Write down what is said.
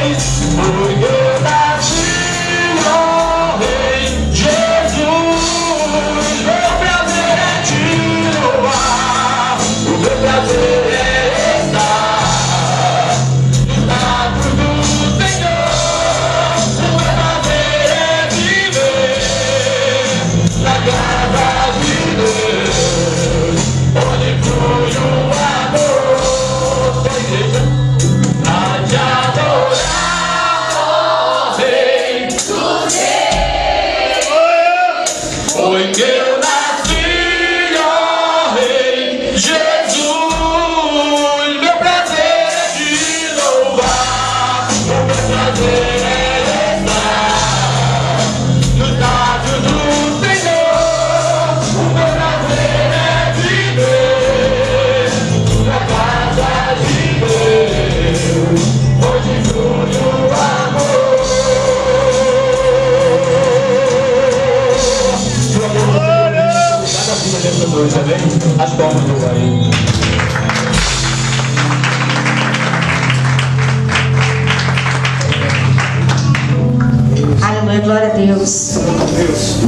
Foi que eu nasci, ó Rei Jesus. Meu prazer é te louvar, o meu prazer é estar nos braços do Senhor. O meu prazer é viver na casa de Deus, onde flui o amor. As palmas do Bahia. Aleluia, glória a Deus.